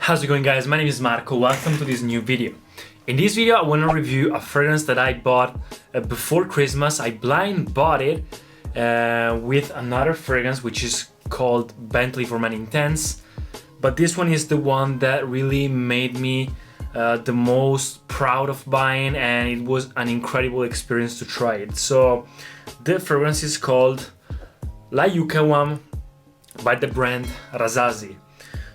How's it going, guys? My name is Marco. Welcome to this new video. In this video I want to review a fragrance that I bought before Christmas. I blind bought it with another fragrance which is called Bentley for Men Intense, but this one is the one that really made me the most proud of buying, and it was an incredible experience to try it. So the fragrance is called Yuqawam by the brand Rasasi.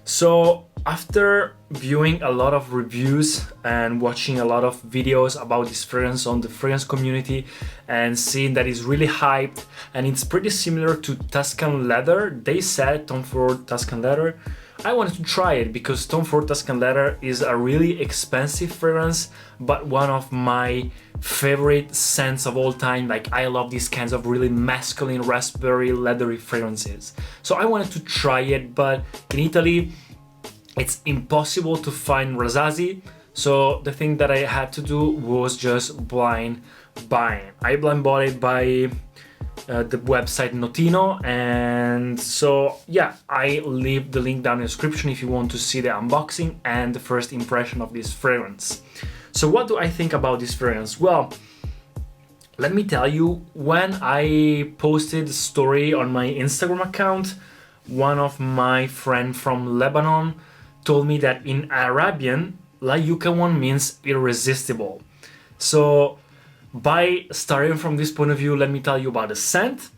So after viewing a lot of reviews and watching a lot of videos about this fragrance on the fragrance community and seeing that it's really hyped and it's pretty similar to Tuscan Leather, they said Tom Ford Tuscan Leather, I wanted to try it because Tom Ford Tuscan Leather is a really expensive fragrance, but one of my favorite scents of all time. Like, I love these kinds of really masculine, raspberry, leathery fragrances. So I wanted to try it, but in Italy, it's impossible to find Rasasi. So the thing that I had to do was just blind buying. I blind bought it by the website Notino, and so yeah, I leave the link down in the description if you want to see the unboxing and the first impression of this fragrance. So what do I think about this fragrance? Well, let me tell you, when I posted the story on my Instagram account, one of my friends from Lebanon told me that in Arabian, La Yuqawam means irresistible. So by starting from this point of view, let me tell you about the scent,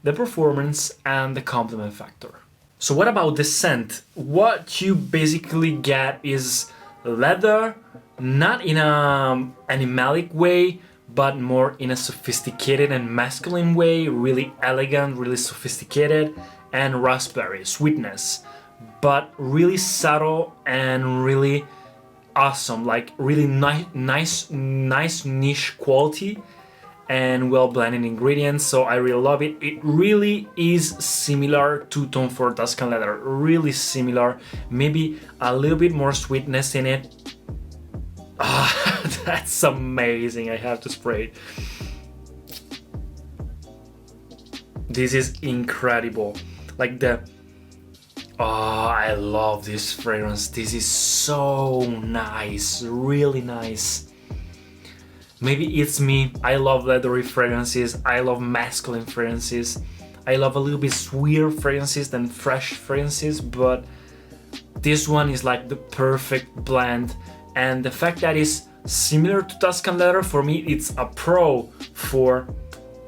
the performance, and the complement factor. So what about the scent? What you basically get is leather, not in an animalic way, but more in a sophisticated and masculine way, really elegant, really sophisticated, and raspberry, sweetness, but really subtle and really awesome, like really nice niche quality and well blended ingredients. So I really love it. It really is similar to Tom Ford Tuscan Leather, really similar, maybe a little bit more sweetness in it. That's amazing. I have to spray it. This is incredible. Like I love this fragrance. This is so nice, really nice. Maybe it's me. I love leathery fragrances. I love masculine fragrances. I love a little bit sweeter fragrances than fresh fragrances, but this one is like the perfect blend. And the fact that it's similar to Tuscan Leather, for me, it's a pro for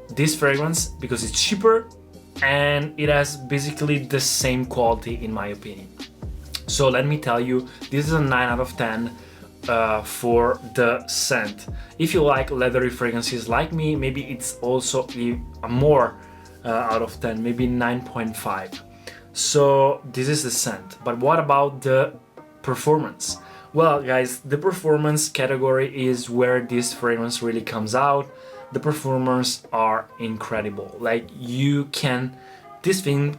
this fragrance because it's cheaper and it has basically the same quality in my opinion. So let me tell you, this is a 9 out of 10 for the scent. If you like leathery fragrances like me, maybe it's also a more out of 10, maybe 9.5. So this is the scent. But what about the performance? Well, guys, the performance category is where this fragrance really comes out. The performers are incredible. Like, this thing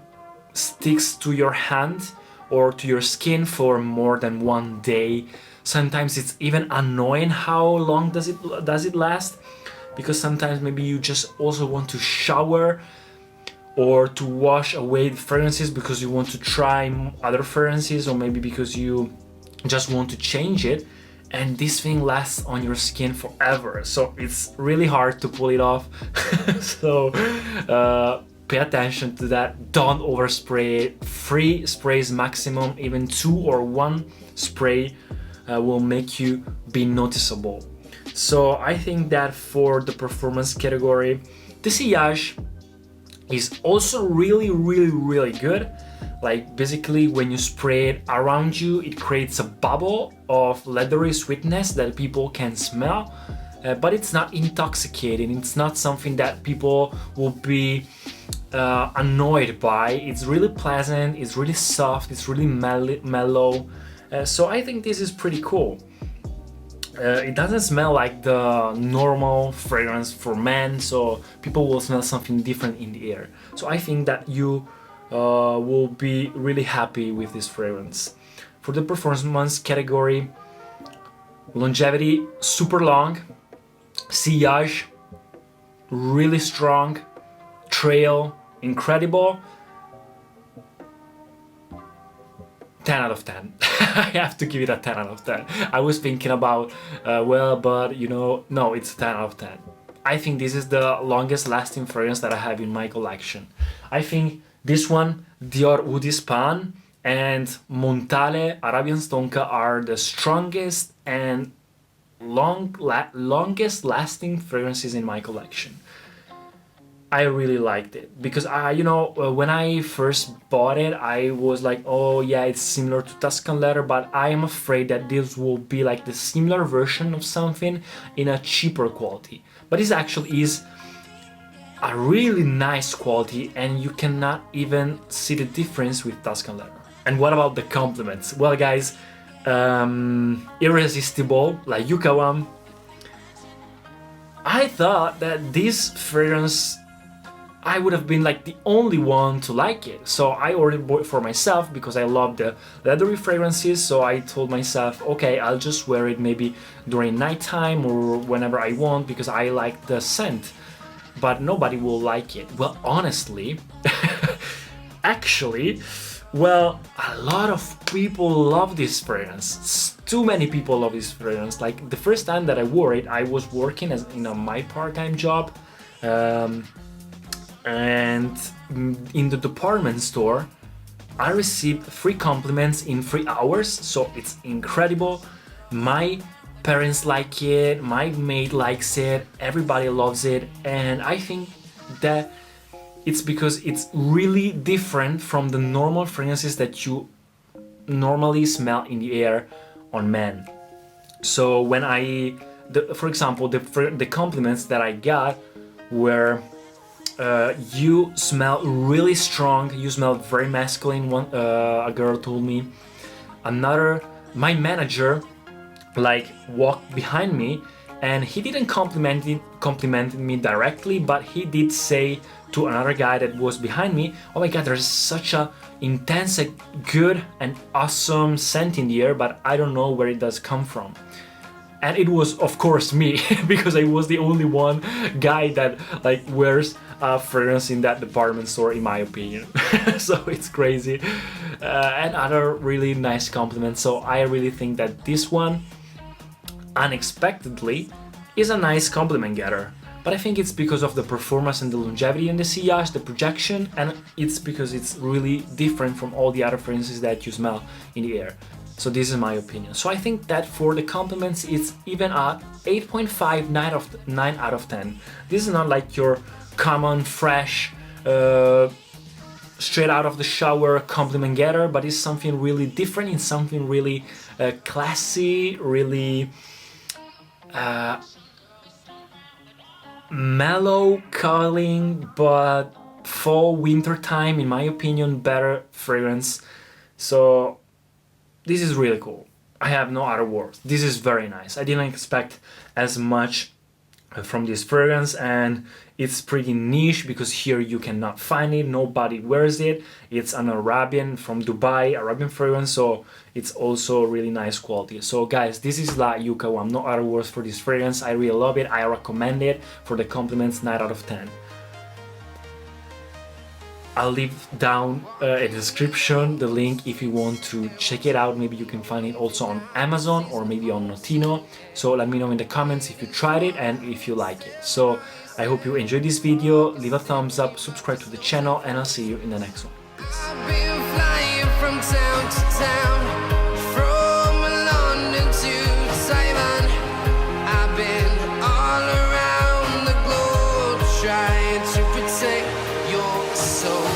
sticks to your hand or to your skin for more than one day. Sometimes it's even annoying how long does it last, because sometimes maybe you just also want to shower or to wash away the fragrances because you want to try other fragrances, or maybe because you just want to change it, and this thing lasts on your skin forever. So it's really hard to pull it off. So pay attention to that. Don't overspray it. 3 sprays maximum, even 2 or 1 spray will make you be noticeable. So I think that for the performance category, the sillage is also really good. Like, basically when you spray it around you, it creates a bubble of leathery sweetness that people can smell, but it's not intoxicating. It's not something that people will be annoyed by. It's really pleasant, it's really soft, it's really mellow. So I think this is pretty cool. It doesn't smell like the normal fragrance for men, so people will smell something different in the air. So I think that you will be really happy with this fragrance. For the performance category, longevity, super long, sillage, really strong, trail, incredible, 10 out of 10. I have to give it a 10 out of 10. I was thinking about, well, but you know, no, it's 10 out of 10. I think this is the longest lasting fragrance that I have in my collection. I think this one, Dior Oud Span and Montale Arabian Stonka are the strongest and longest lasting fragrances in my collection. I really liked it because you know, when I first bought it, I was like, oh yeah, it's similar to Tuscan Leather, but I am afraid that this will be like the similar version of something in a cheaper quality. But this actually is a really nice quality, and you cannot even see the difference with Tuscan Leather. And what about the compliments? Well, guys, Irresistible, like Yuqawam. I thought that this fragrance, I would have been like the only one to like it. So I ordered it for myself because I love the leathery fragrances. So I told myself, okay, I'll just wear it maybe during nighttime or whenever I want because I like the scent. But nobody will like it. Well, honestly, actually, well, a lot of people love this fragrance. Too many people love this fragrance. Like the first time that I wore it, I was working as my part-time job. And in the department store, I received 3 compliments in 3 hours, so it's incredible. My parents like it, my maid likes it, everybody loves it, and I think that it's because it's really different from the normal fragrances that you normally smell in the air on men. So when for example, the compliments that I got were, you smell really strong, you smell very masculine, a girl told me. My manager like walked behind me and he didn't compliment me directly, but he did say to another guy that was behind me, oh my god, there's such a intense, good and awesome scent in the air, but I don't know where it does come from. And it was of course me because I was the only one guy that like wears a fragrance in that department store, in my opinion. So it's crazy. And other really nice compliments. So I really think that this one, unexpectedly, is a nice compliment getter. But I think it's because of the performance and the longevity and the sillage, the projection, and it's because it's really different from all the other fragrances that you smell in the air. So this is my opinion. So I think that for the compliments, it's even a 8.5, 9 out of 10. This is not like your common, fresh, straight out of the shower compliment getter, but it's something really different. It's something really classy, really mellow, calling, but fall, winter time, in my opinion, better fragrance. So this is really cool. I have no other words. This is very nice. I didn't expect as much from this fragrance, and it's pretty niche because here you cannot find it, nobody wears it. It's an Arabian, from Dubai, Arabian fragrance, so it's also really nice quality. So guys, this is La Yuqawam. No other words for this fragrance. I really love it. I recommend it. For the compliments, 9 out of 10. I'll leave down in the description the link if you want to check it out. Maybe you can find it also on Amazon or maybe on Notino. So let me know in the comments if you tried it and if you like it. So I hope you enjoyed this video. Leave a thumbs up, subscribe to the channel, and I'll see you in the next one. I've been flying from town to town, from London to Taiwan. I've been all around the globe trying to protect your soul.